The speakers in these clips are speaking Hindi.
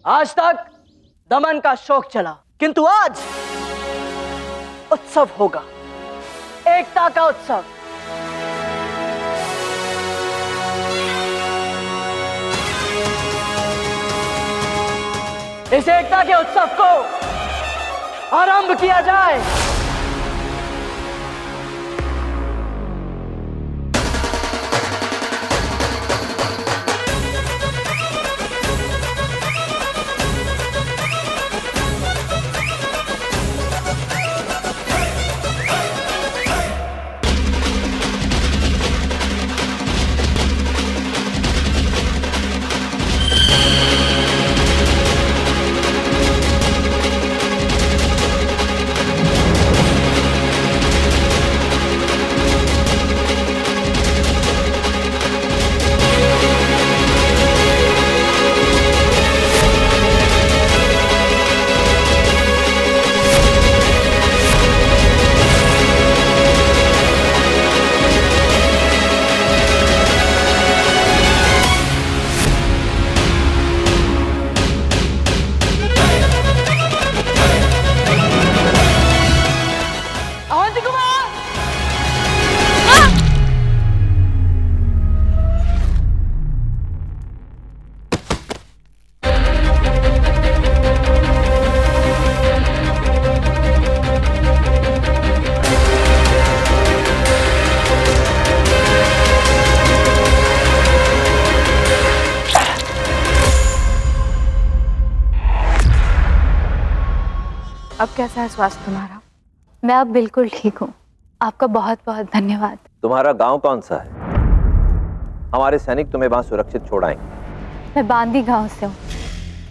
आज तक दमन का शौक चला, किंतु आज उत्सव होगा, एकता का उत्सव। इस एकता के उत्सव को आरंभ किया जाए। अब कैसा है स्वास्थ्य तुम्हारा? मैं अब बिल्कुल ठीक हूँ। आपका बहुत बहुत धन्यवाद। तुम्हारा गांव कौन सा है? हमारे सैनिक तुम्हें वहां सुरक्षित छोड़ाएंगे। मैं बांदी गांव से हूँ।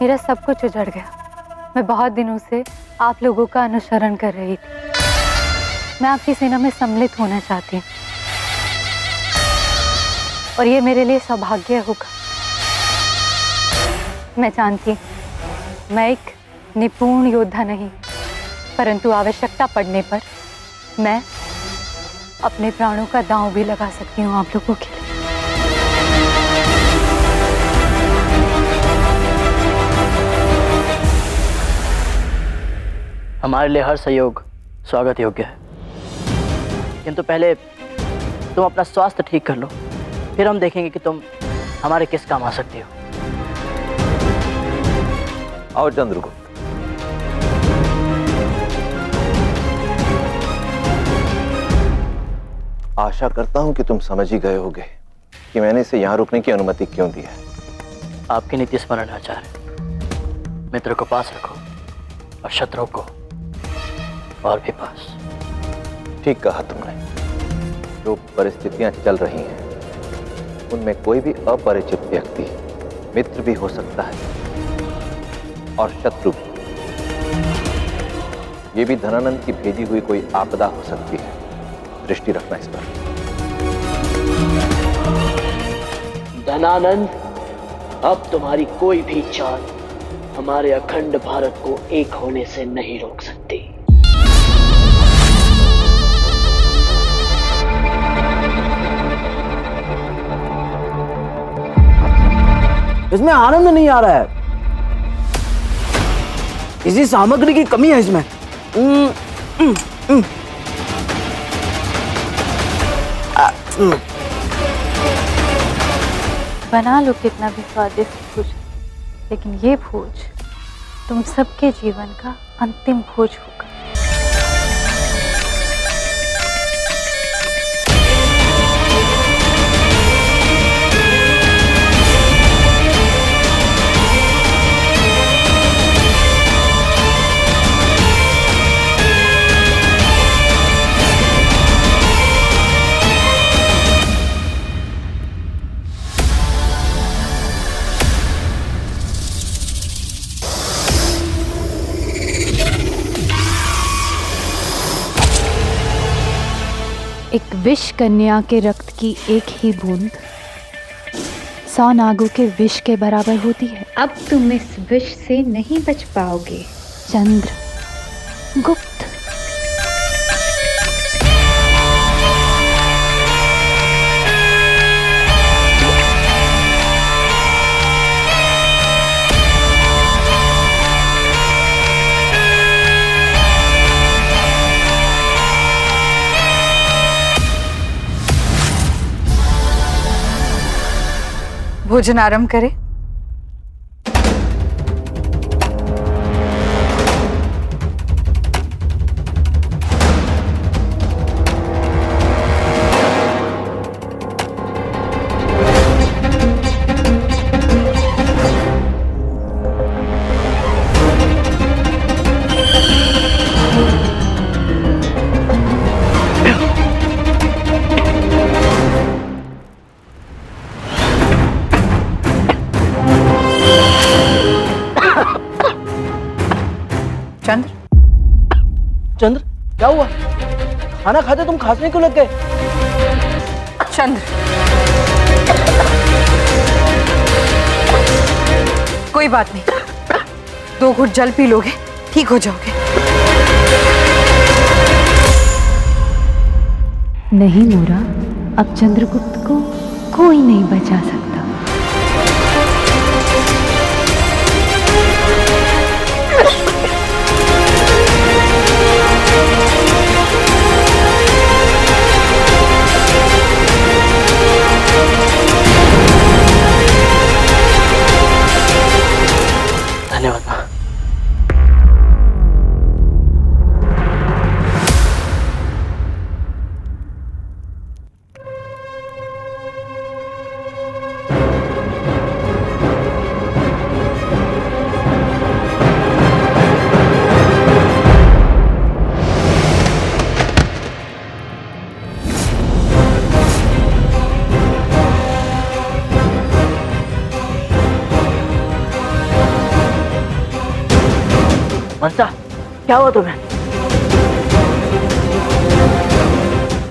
मेरा सब कुछ उजड़ गया। मैं बहुत दिनों से आप लोगों का अनुसरण कर रही थी। मैं आपकी सेना में सम्मिलित होना चाहती हूँ और ये मेरे लिए सौभाग्य होगा। मैं जानती हूँ मैं एक निपुण योद्धा नहीं, परंतु आवश्यकता पड़ने पर मैं अपने प्राणों का दांव भी लगा सकती हूँ आप लोगों के लिए। हमारे लिए हर सहयोग स्वागत योग्य है, किंतु पहले तुम अपना स्वास्थ्य ठीक कर लो, फिर हम देखेंगे कि तुम हमारे किस काम आ सकती हो। आओ चंद्रगुप्त। आशा करता हूं कि तुम समझ ही गए होगे कि मैंने इसे यहां रुकने की अनुमति क्यों दी है। आपकी नीति स्मरण आचार्य। मित्र को पास रखो और शत्रुओं को और भी पास। ठीक कहा तुमने। जो परिस्थितियां चल रही हैं उनमें कोई भी अपरिचित व्यक्ति मित्र भी हो सकता है और शत्रु भी। ये भी धनानंद की भेजी हुई कोई आपदा हो सकती है। दृष्टि रखना इस पर। धनानंद, अब तुम्हारी कोई भी चाल हमारे अखंड भारत को एक होने से नहीं रोक सकती। इसमें आनंद नहीं आ रहा है। किसी सामग्री की कमी है इसमें। बना लो कितना भी स्वादिष्ट भोज, लेकिन ये भोज तुम सबके जीवन का अंतिम भोज होगा। एक विष कन्या के रक्त की एक ही बूंद 100 नागों के विष के बराबर होती है। अब तुम इस विष से नहीं बच पाओगे चंद्रगुप्त। भोजन आरंभ करें। चंद्र, चंद्र, क्या हुआ? खाना खाते तुम खांसने क्यों लग गए? चंद्र, कोई बात नहीं, 2 घूंट जल पी लोगे, ठीक हो जाओगे। नहीं मोरा, अब चंद्रगुप्त को कोई नहीं बचा सकता। धन्यवाद माँ। मनसा, क्या हुआ तुम्हें?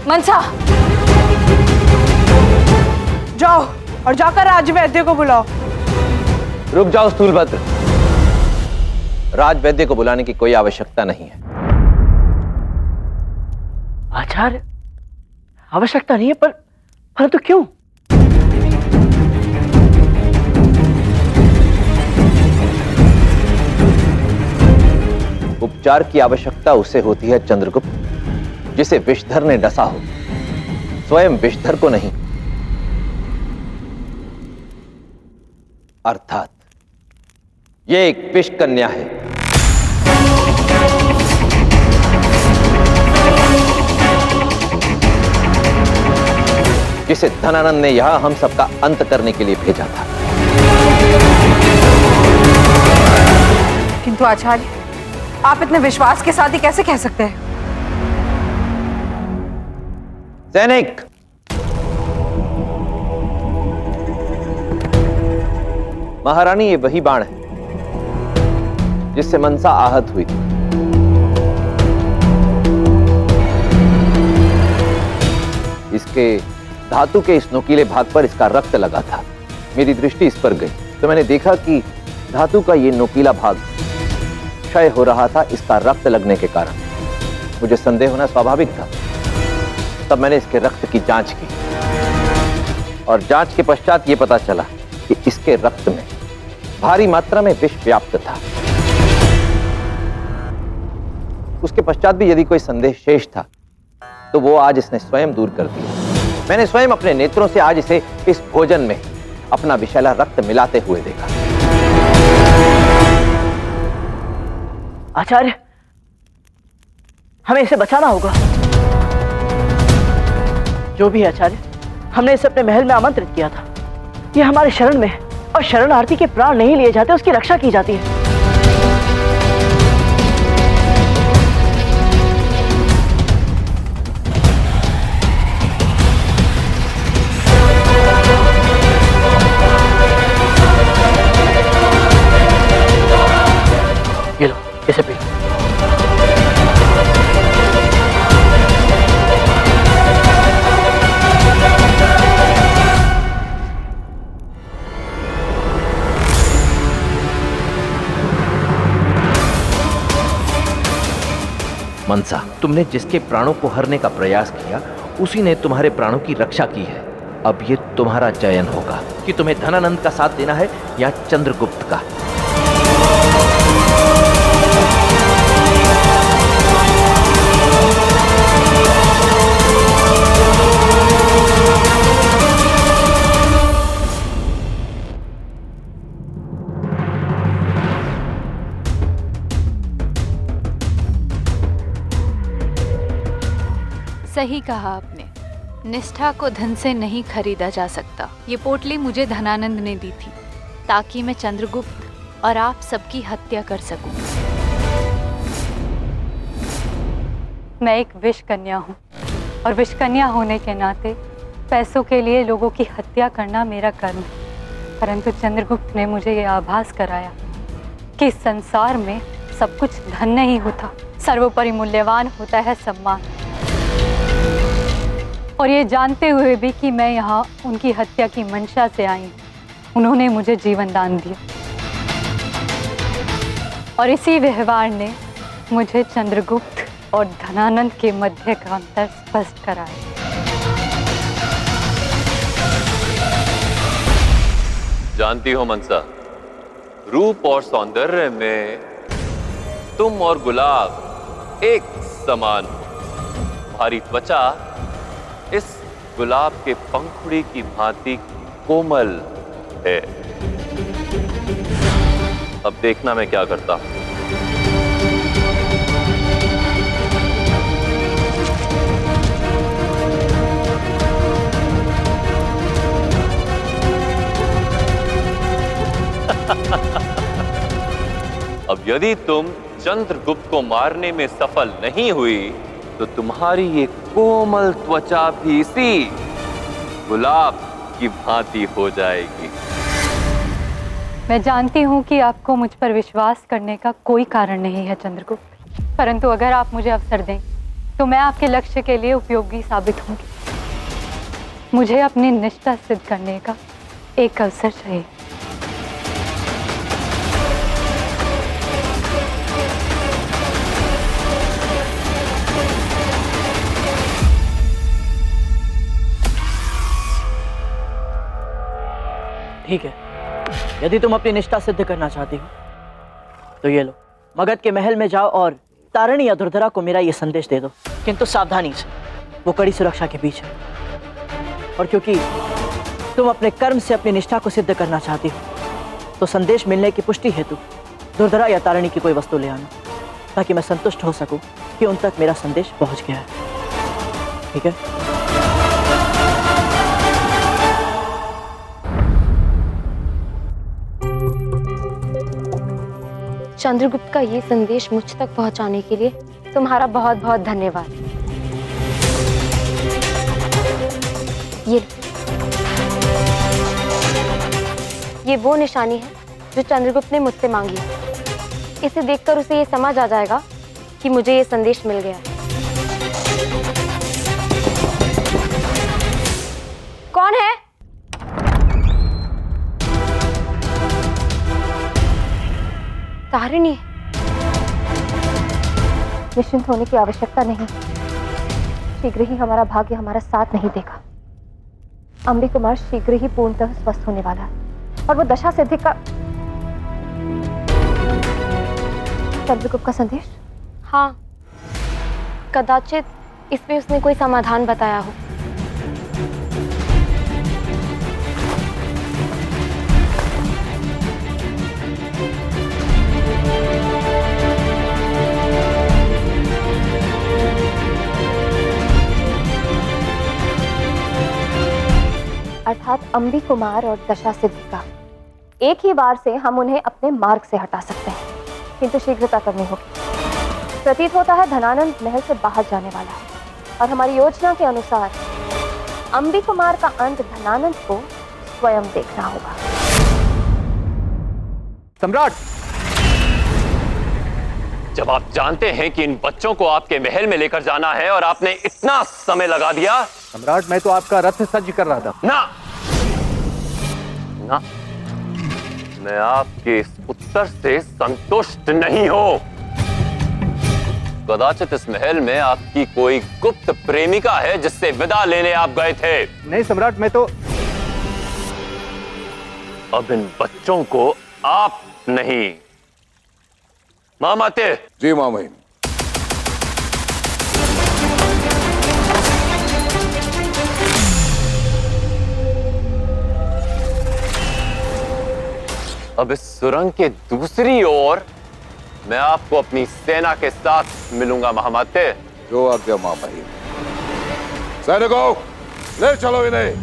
मनसा, जाओ और जाकर राजवैद्य को बुलाओ। रुक जाओ स्थूलभद्र, राजवैद्य को बुलाने की कोई आवश्यकता नहीं है। आचार्य, आवश्यकता नहीं है, परंतु क्यों? उपचार की आवश्यकता उसे होती है चंद्रगुप्त जिसे विषधर ने डसा हो, स्वयं विषधर को नहीं। अर्थात यह एक विष कन्या है। जिसे धनानंद ने यहां हम सबका अंत करने के लिए भेजा था। किंतु आचार्य, आप इतने विश्वास के साथ ही कैसे कह सकते हैं? सैनिक, महारानी, ये वही बाण है जिससे मनसा आहत हुई थी। इसके धातु के इस नुकीले भाग पर इसका रक्त लगा था। मेरी दृष्टि इस पर गई तो मैंने देखा कि धातु का ये नुकीला भाग क्षय हो रहा था इसका रक्त लगने के कारण। मुझे संदेह होना स्वाभाविक था। तब मैंने इसके रक्त की जांच की और जांच के पश्चात यह पता चला कि इसके रक्त में भारी मात्रा में विष व्याप्त था। उसके पश्चात भी यदि कोई संदेह शेष था तो वो आज इसने स्वयं दूर कर दिया। मैंने स्वयं अपने नेत्रों से आज इसे इस भोजन में अपना विषैला रक्त मिलाते हुए देखा। आचार्य, हमें इसे बचाना होगा। जो भी है आचार्य, हमने इसे अपने महल में आमंत्रित किया था। ये हमारे शरण में है और शरणार्थी के प्राण नहीं लिए जाते, उसकी रक्षा की जाती है। ये लो, इसे पी। मनसा, तुमने जिसके प्राणों को हरने का प्रयास किया उसी ने तुम्हारे प्राणों की रक्षा की है। अब ये तुम्हारा चयन होगा कि तुम्हें धनानंद का साथ देना है या चंद्रगुप्त का। सही कहा आपने, निष्ठा को धन से नहीं खरीदा जा सकता। ये पोटली मुझे धनानंद ने दी थी ताकि मैं चंद्रगुप्त और आप सबकी हत्या कर सकूं। मैं एक विष कन्या हूँ और विष कन्या होने के नाते पैसों के लिए लोगों की हत्या करना मेरा कर्म है। परंतु चंद्रगुप्त ने मुझे ये आभास कराया कि इस संसार में सब कुछ धन नहीं होता, सर्वोपरि मूल्यवान होता है सम्मान। और ये जानते हुए भी कि मैं यहाँ उनकी हत्या की मंशा से आई हूँ, उन्होंने मुझे जीवन दान दिया। और इसी व्यवहार ने मुझे चंद्रगुप्त और धनानंद के मध्य का अंतर स्पष्ट कराया। जानती हो मनसा, रूप और सौंदर्य में तुम और गुलाब एक समान हो। तुम्हारी त्वचा इस गुलाब के पंखुड़ी की भांति कोमल है। अब देखना मैं क्या करता हूं। अब यदि तुम चंद्रगुप्त को मारने में सफल नहीं हुई तो तुम्हारी ये कोमल त्वचा भी इसी गुलाब की भांति हो जाएगी। मैं जानती हूँ कि आपको मुझ पर विश्वास करने का कोई कारण नहीं है चंद्रगुप्त, परंतु अगर आप मुझे अवसर दें तो मैं आपके लक्ष्य के लिए उपयोगी साबित होंगी। मुझे अपनी निष्ठा सिद्ध करने का एक अवसर चाहिए। ठीक है, यदि तुम अपनी निष्ठा सिद्ध करना चाहती हो तो ये लो, मगध के महल में जाओ और तारिणी या दुर्धरा को मेरा ये संदेश दे दो, किंतु सावधानी से, वो कड़ी सुरक्षा के बीच है। और क्योंकि तुम अपने कर्म से अपनी निष्ठा को सिद्ध करना चाहती हो तो संदेश मिलने की पुष्टि हेतु दुर्धरा या तारिणी की कोई वस्तु ले आना, ताकि मैं संतुष्ट हो सकूं कि उन तक मेरा संदेश पहुंच गया है। ठीक है? चंद्रगुप्त का ये संदेश मुझ तक पहुंचाने के लिए तुम्हारा बहुत बहुत धन्यवाद। ये वो निशानी है जो चंद्रगुप्त ने मुझसे मांगी है। इसे देखकर उसे ये समझ आ जाएगा कि मुझे ये संदेश मिल गया है। कौन है? तारिणी। निश्चिंत होने की आवश्यकता नहीं, शीघ्र ही हमारा भाग्य हमारा साथ नहीं देगा। अंबी कुमार शीघ्र ही पूर्णतः स्वस्थ होने वाला है और वो दशा सिद्धि का चंद्रगुप्त का संदेश। हाँ, कदाचित इसमें उसने कोई समाधान बताया हो। अर्थात अंबी कुमार और दशा सिद्धिका, एक ही बार से हम उन्हें अपने मार्ग से हटा सकते हैं, किंतु शीघ्रता करनी होगी। प्रतीत होता है धनानंद महल से बाहर जाने वाला है और हमारी योजना के अनुसार अंबी कुमार का अंत धनानंद को स्वयं देखना होगा। सम्राट, जब आप जानते हैं कि इन बच्चों को आपके महल में लेकर जाना है और आपने इतना समय लगा दिया। सम्राट, मैं तो आपका रथ सज्ज कर रहा था। ना, ना, मैं आपके इस उत्तर से संतुष्ट नहीं हूं। कदाचित इस महल में आपकी कोई गुप्त प्रेमिका है जिससे विदा लेने आप गए थे। नहीं सम्राट, मैं तो अब इन बच्चों को आप नहीं, मामाते। जी मामई। अब इस सुरंग के दूसरी ओर मैं आपको अपनी सेना के साथ मिलूंगा महामाते। जो आज्ञा मामई। सैनिकों, ले चलो इन्हें।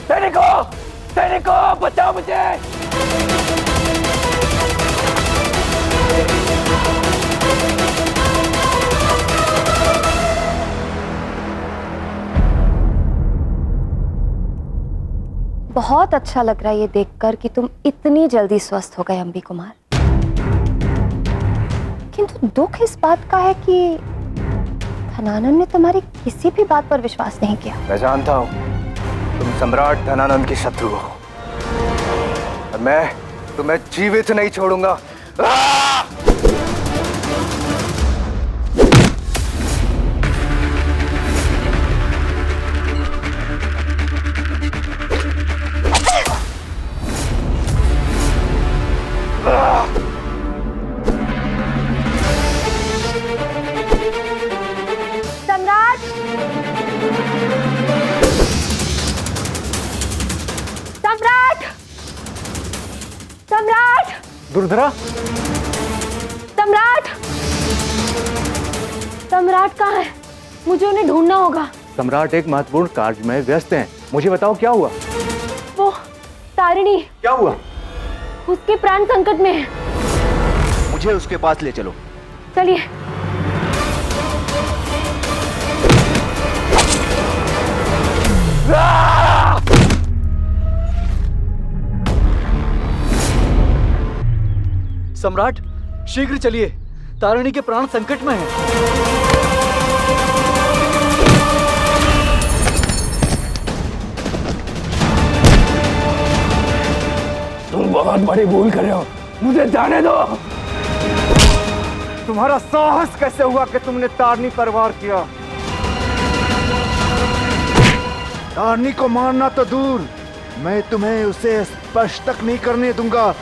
सैनिकों, सैनिकों, बचाओ मुझे। बहुत अच्छा लग रहा है ये देखकर कि तुम इतनी जल्दी स्वस्थ हो गए अम्बी कुमार। किंतु दुख इस बात का है कि धनानंद ने तुम्हारी किसी भी बात पर विश्वास नहीं किया। मैं जानता हूं तुम सम्राट धनानंद की शत्रु हो और मैं तुम्हें जीवित नहीं छोड़ूंगा। सम्राट, सम्राट, सम्राट, दुर्धरा, सम्राट, सम्राट कहाँ है? मुझे उन्हें ढूंढना होगा। सम्राट एक महत्वपूर्ण कार्य में व्यस्त हैं। मुझे बताओ क्या हुआ? वो तारिणी, क्या हुआ? उसके प्राण संकट में है। मुझे उसके पास ले चलो। चलिए। सम्राट, शीघ्र चलिए, तारिणी के प्राण संकट में हैं। तुम बहुत बड़ी भूल कर रहे हो, मुझे जाने दो। तुम्हारा साहस कैसे हुआ कि तुमने तारनी पर वार किया? तारनी को मारना तो दूर, मैं तुम्हें उसे स्पर्श तक नहीं करने दूंगा।